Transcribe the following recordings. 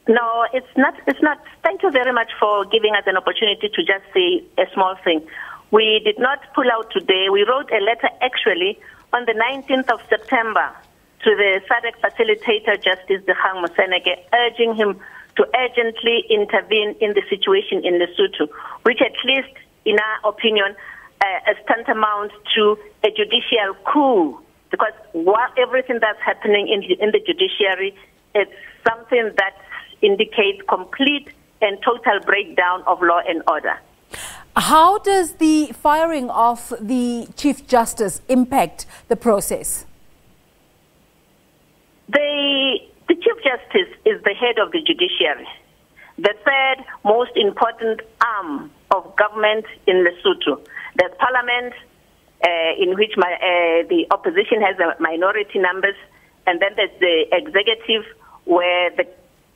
No, it's not. It's not. Thank you very much for giving us an opportunity to just say a small thing. We did not pull out today. We wrote a letter actually on the 19th of September to the SADC facilitator, Justice Dikgang Moseneke, urging him to urgently intervene in the situation in Lesotho, which at least, in our opinion, is tantamount to a judicial coup, because everything that's happening in the judiciary is something that indicates complete and total breakdown of law and order. How does the firing of the Chief Justice impact the process? The Chief Justice is the head of the judiciary, the third most important arm of government in Lesotho. There's parliament, in which the opposition has a minority numbers, and then there's the executive, where the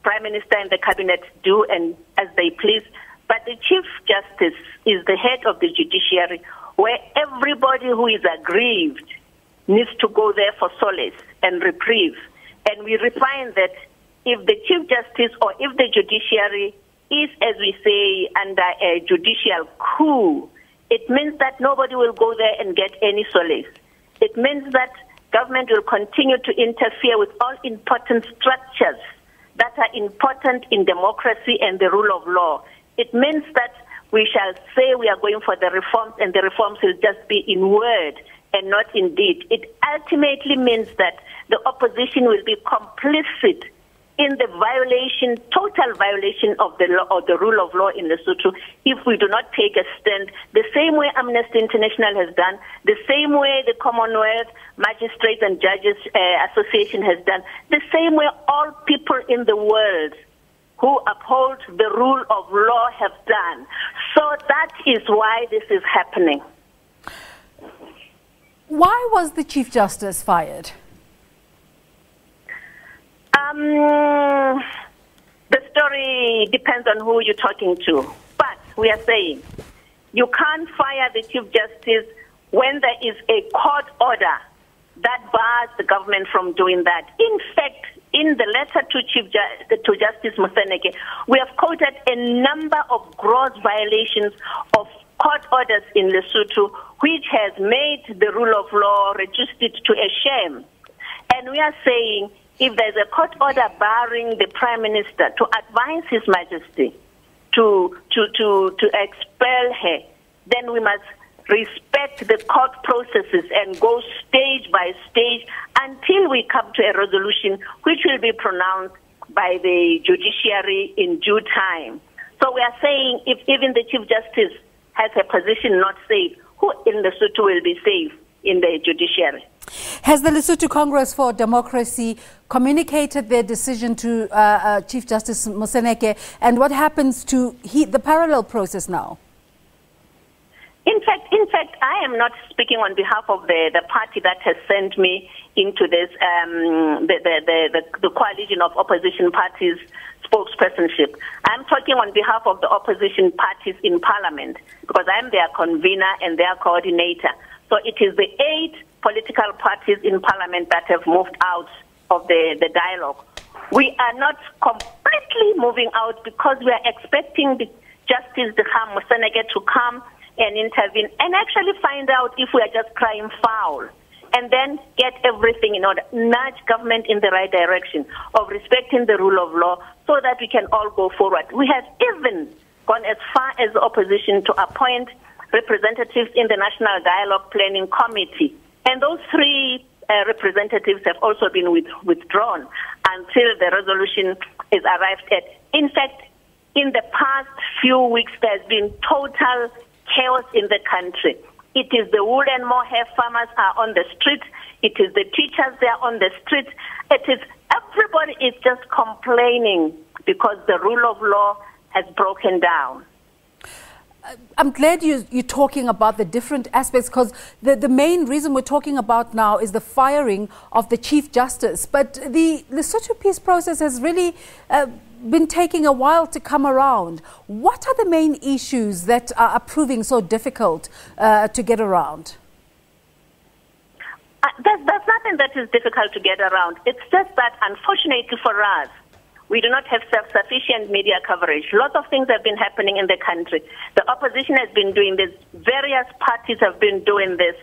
Prime Minister and the cabinet do and as they please. But the Chief Justice is the head of the judiciary, where everybody who is aggrieved needs to go there for solace and reprieve. And we refine that if the Chief Justice or if the judiciary is, as we say, under a judicial coup, it means that nobody will go there and get any solace. It means that government will continue to interfere with all important structures that are important in democracy and the rule of law. It means that we shall say we are going for the reforms, and the reforms will just be in word and not in deed. It ultimately means that the opposition will be complicit in the violation, total violation of the law or the rule of law in Lesotho if we do not take a stand the same way Amnesty International has done, the same way the Commonwealth Magistrates and Judges Association has done, the same way all people in the world who uphold the rule of law have done. So that is why this is happening. Why was the Chief Justice fired? The story depends on who you're talking to. But we are saying you can't fire the Chief Justice when there is a court order that bars the government from doing that. In fact, in the letter to Justice Moseneke, we have quoted a number of gross violations of court orders in Lesotho, which has made the rule of law reduced it to a shame. And we are saying if there's a court order barring the Prime Minister to advise His Majesty to expel her, then we must respect the court processes and go stage by stage until we come to a resolution which will be pronounced by the judiciary in due time. So we are saying if even the Chief Justice has a position not safe, who in Lesotho will be safe in the judiciary? Has the Lesotho Congress for Democracy communicated their decision to Chief Justice Moseneke, and what happens to the parallel process now? In fact, I am not speaking on behalf of the party that has sent me into this, the coalition of opposition parties spokespersonship. I'm talking on behalf of the opposition parties in Parliament because I'm their convener and their coordinator. So it is the 8 political parties in Parliament that have moved out of the dialogue. We are not completely moving out because we are expecting the Justice Dikgang Moseneke to come and intervene and actually find out if we are just crying foul, and then get everything in order, nudge government in the right direction of respecting the rule of law so that we can all go forward. We have even gone as far as the opposition to appoint representatives in the National Dialogue Planning Committee, and those 3 representatives have also been withdrawn until the resolution is arrived at. In fact, in the past few weeks, there's been total chaos in the country. It is the wool and mohair farmers are on the street. It is the teachers, they are on the street. It is everybody is just complaining because the rule of law has broken down. I'm glad you're talking about the different aspects, because the main reason we're talking about now is the firing of the Chief Justice. But the Lesotho peace process has really been taking a while to come around. What are the main issues that are proving so difficult to get around? There's nothing that is difficult to get around. It's just that, unfortunately for us, We do not have sufficient media coverage. Lots of things have been happening in the country. The opposition has been doing this. Various parties have been doing this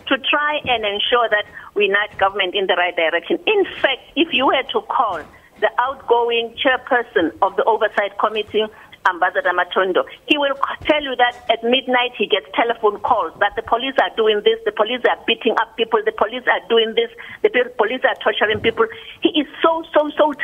to try and ensure that we nudge government in the right direction. In fact, if you were to call the outgoing chairperson of the Oversight Committee, Ambassador Matondo, he will tell you that at midnight he gets telephone calls that the police are doing this, the police are beating up people, the police are doing this, the police are torturing people. He is so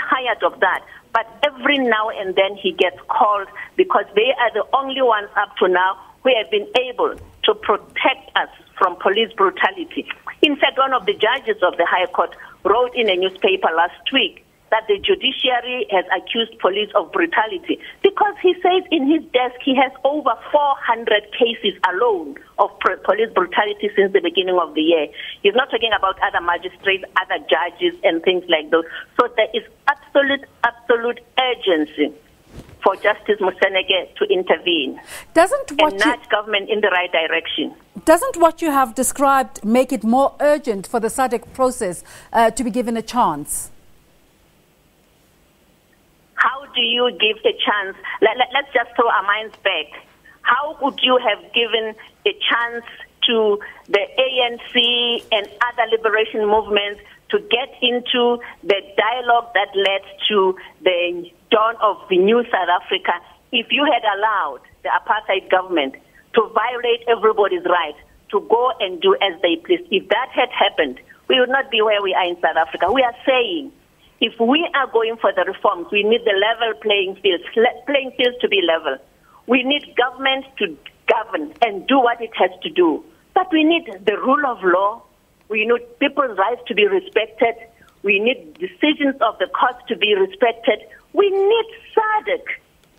tired of that. But every now and then he gets called because they are the only ones up to now who have been able to protect us from police brutality. In fact, one of the judges of the High Court wrote in a newspaper last week that the judiciary has accused police of brutality because he says in his desk he has over 400 cases alone of police brutality since the beginning of the year. He's not talking about other magistrates, other judges and things like those. So there is absolute urgency for Justice Moseneke to intervene and nudge government in the right direction. Doesn't what you have described make it more urgent for the SADC process to be given a chance? How do you give a chance? Let's just throw our minds back. How would you have given a chance to the ANC and other liberation movements to get into the dialogue that led to the dawn of the new South Africa if you had allowed the apartheid government to violate everybody's right to go and do as they please? If that had happened, we would not be where we are in South Africa. We are saying, if we are going for the reforms, we need the level playing fields to be level. We need government to govern and do what it has to do. But we need the rule of law. We need people's rights to be respected. We need decisions of the courts to be respected. We need SADC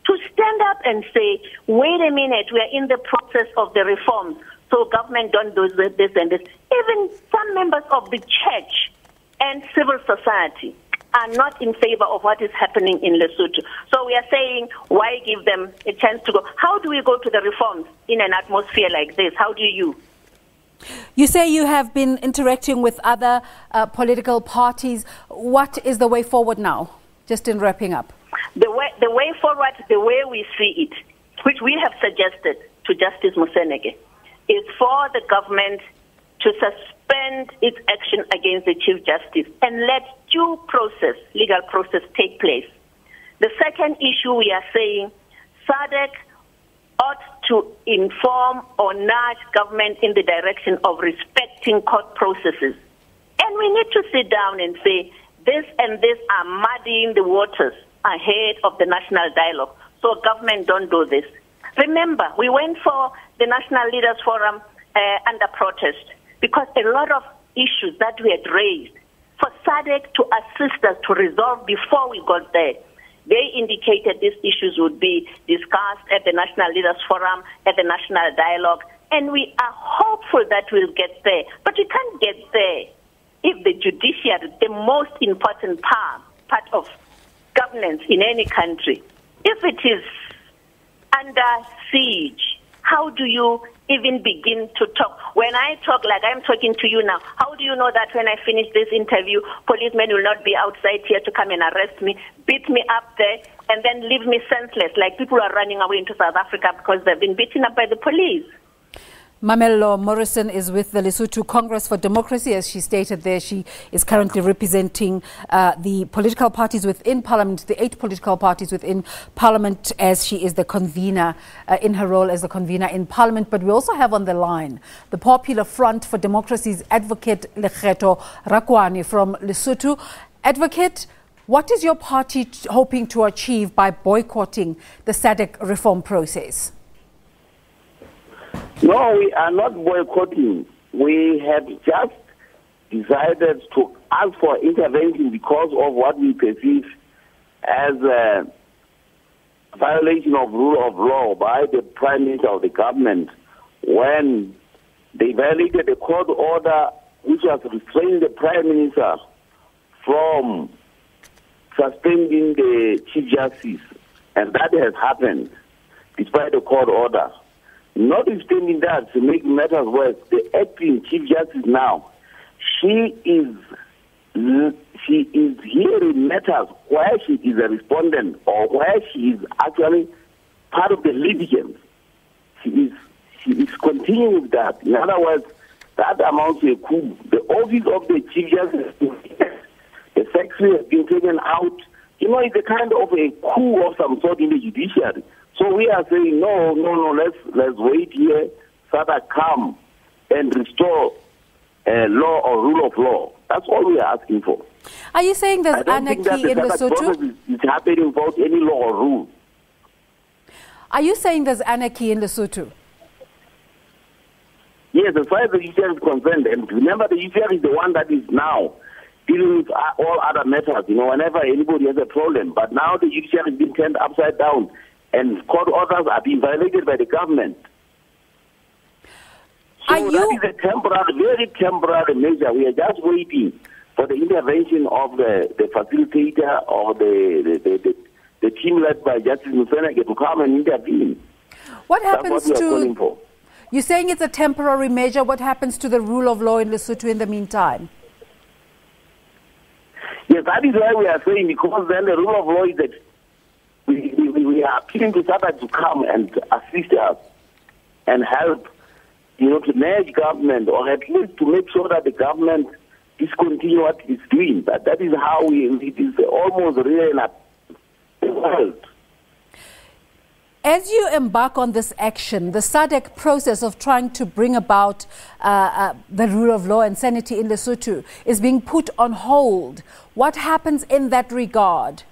to stand up and say, wait a minute, we are in the process of the reforms, so government don't do this and this. Even some members of the church and civil society are not in favor of what is happening in Lesotho. So we are saying, why give them a chance to go? How do we go to the reforms in an atmosphere like this? How do you? You say you have been interacting with other political parties. What is the way forward now, just in wrapping up? The way forward, the way we see it, which we have suggested to Justice Moseneke, is for the government to suspend its action against the Chief Justice and let due process, legal process, take place. The second issue we are saying, SADC ought to inform or nudge government in the direction of respecting court processes. And we need to sit down and say, this and this are muddying the waters ahead of the national dialogue. So government don't do this. Remember, we went for the National Leaders Forum under protest because a lot of issues that we had raised for SADC to assist us to resolve before we got there. They indicated these issues would be discussed at the National Leaders Forum, at the National Dialogue, and we are hopeful that we'll get there. But we can't get there if the judiciary, the most important part of governance in any country, if it is under siege, how do you even begin to talk? When I talk like I'm talking to you now, how do you know that when I finish this interview, policemen will not be outside here to come and arrest me, beat me up there, and then leave me senseless, like people are running away into South Africa because they've been beaten up by the police? Mamello Morrison is with the Lesotho Congress for Democracy. As she stated there, she is currently representing the political parties within Parliament, the 8 political parties within Parliament, as she is the convener in her role as the convener in Parliament. But we also have on the line the Popular Front for Democracy's advocate Lekgetho Rakwane from Lesotho. Advocate, what is your party hoping to achieve by boycotting the SADC reform process? No, we are not boycotting. We have just decided to ask for intervention because of what we perceive as a violation of rule of law by the Prime Minister of the government when they violated a court order which has restrained the Prime Minister from suspending the Chief Justice. And that has happened despite the court order. Notwithstanding that, to make matters worse, the acting Chief Justice now, she is she is hearing matters where she is a respondent or where she is actually part of the litigants. She is continuing with that. In other words, that amounts to a coup. The office of the Chief Justice, the secretary has been taken out. You know, it's a kind of a coup of some sort in the judiciary. So we are saying, no, let's wait here, SADC come and restore law or rule of law. That's all we are asking for. Are you saying there's anarchy in Lesotho? It's happening without any law or rule. Are you saying there's anarchy in Lesotho? Yes, as far as the judiciary is concerned, and remember the judiciary is the one that is now dealing with all other matters, you know, whenever anybody has a problem. But now the judiciary has been turned upside down and court orders are being violated by the government. So that is a temporary, very temporary measure. We are just waiting for the intervention of the facilitator or the team led by Justice Museneke to come and intervene. What happens That's what we are calling for. You're saying it's a temporary measure. What happens to the rule of law in Lesotho in the meantime? Yes, that is why we are saying, because then the rule of law is that we are appealing to SADC to come and assist us and help, you know, to manage government, or at least to make sure that the government discontinue what it's doing. That is how it is almost real in the world. As you embark on this action, the SADC process of trying to bring about the rule of law and sanity in Lesotho is being put on hold. What happens in that regard?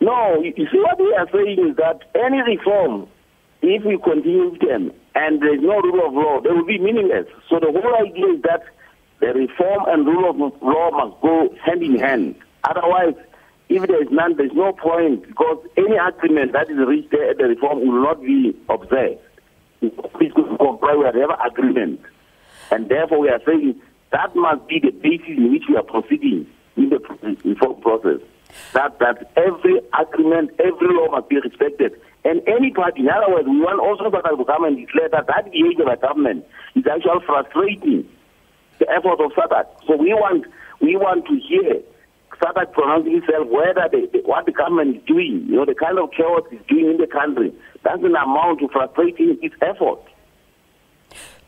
No, you see, what we are saying is that any reform, if we continue with them and there is no rule of law, they will be meaningless. So the whole idea is that the reform and rule of law must go hand in hand. Otherwise, if there is none, there is no point, because any agreement that is reached there at the reform will not be observed. It's going to comply with whatever agreement. And therefore, we are saying that must be the basis in which we are proceeding in the reform process. That every agreement, every law must be respected. And any party, in other words, we want also SADC to come and declare that behavior by government is actually frustrating the effort of SADC. So we want to hear SADC pronouncing itself whether what the government is doing, you know, the kind of chaos it's doing in the country, doesn't amount to frustrating its effort.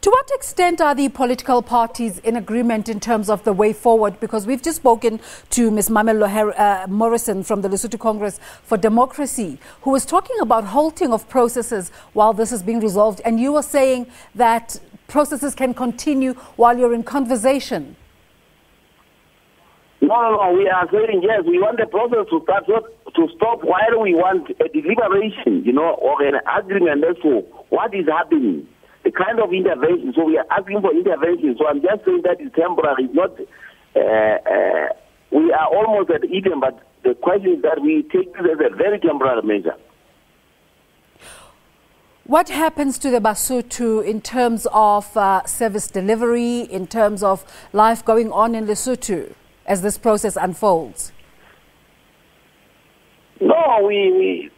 To what extent are the political parties in agreement in terms of the way forward? Because we've just spoken to Ms. Mamello Morrison from the Lesotho Congress for Democracy, who was talking about halting of processes while this is being resolved. And you were saying that processes can continue while you're in conversation. No. We are saying, yes, we want the process to stop while we want a deliberation, you know, or an agreement as to what is happening. The kind of intervention. So we are asking for intervention. So I'm just saying that is temporary. It's not. We are almost at Eden, but the question is that we take this as a very temporary measure. What happens to the Basotho in terms of service delivery, in terms of life going on in Lesotho as this process unfolds? No,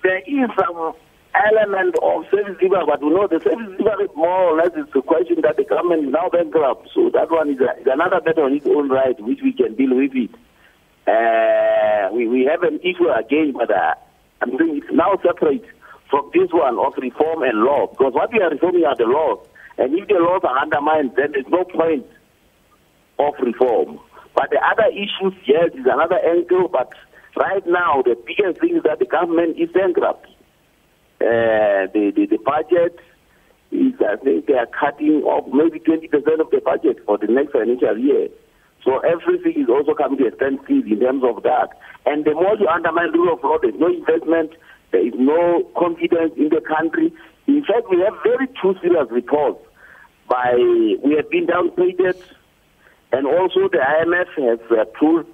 there is some element of service delivery, but we know the service delivery more or less is the question that the government is now bankrupt. So that one is another matter on its own right, which we can deal with it. We have an issue again, but I'm saying it's now separate from this one of reform and law, because what we are reforming are the laws. And if the laws are undermined, then there's no point of reform. But the other issues, yes, is another angle, but right now the biggest thing is that the government is bankrupt. The budget is, I think they are cutting off maybe 20% of the budget for the next financial year. So everything is also coming to a standstill in terms of that. And the more you undermine the rule of law, there's no investment, there is no confidence in the country. In fact, we have very two serious reports. We have been downgraded, and also the IMF has proved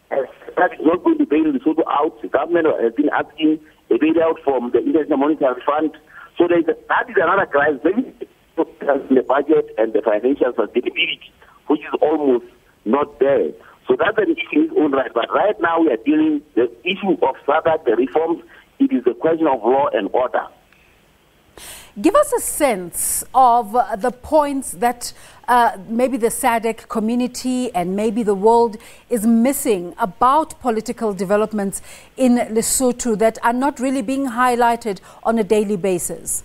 that it's not going to bail Lesotho out. The government has been asking a bailout from the International Monetary Fund. So that is another crisis, maybe in the budget and the financial sustainability, which is almost not there. So that's an issue in its own right. But right now we are dealing with the issue of SADC, the reforms. It is a question of law and order. Give us a sense of the points that maybe the SADC community and maybe the world is missing about political developments in Lesotho that are not really being highlighted on a daily basis?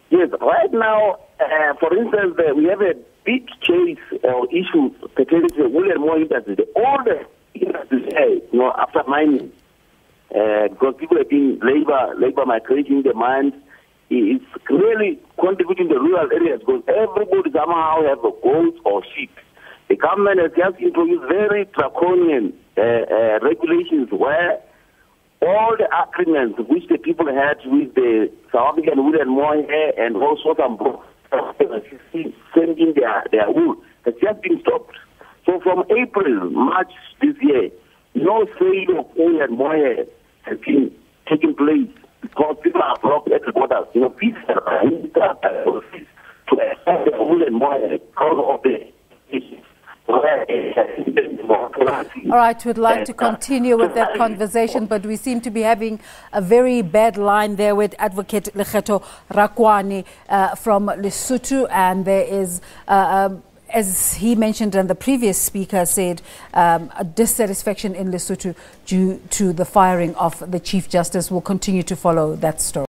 Yes, right now, for instance, we have a big case or issue pertaining to the wool and more industry. All the industry, after mining, because people are being labor migration in the mines, it's really contributing to rural areas because everybody somehow have a goat or sheep. The government has just introduced very draconian regulations where all the agreements which the people had with the South African Wool and More and also some sending their wool has just been stopped. So from April, March this year, no sale of wool and more has been taking place because people are blocked at the borders. Peace to expand the wool and more because of the issues. All right, we'd like to continue with that conversation, but we seem to be having a very bad line there with Advocate Lekgetho Rakwani from Lesotho, and there is, as he mentioned and the previous speaker said, a dissatisfaction in Lesotho due to the firing of the Chief Justice. We'll continue to follow that story.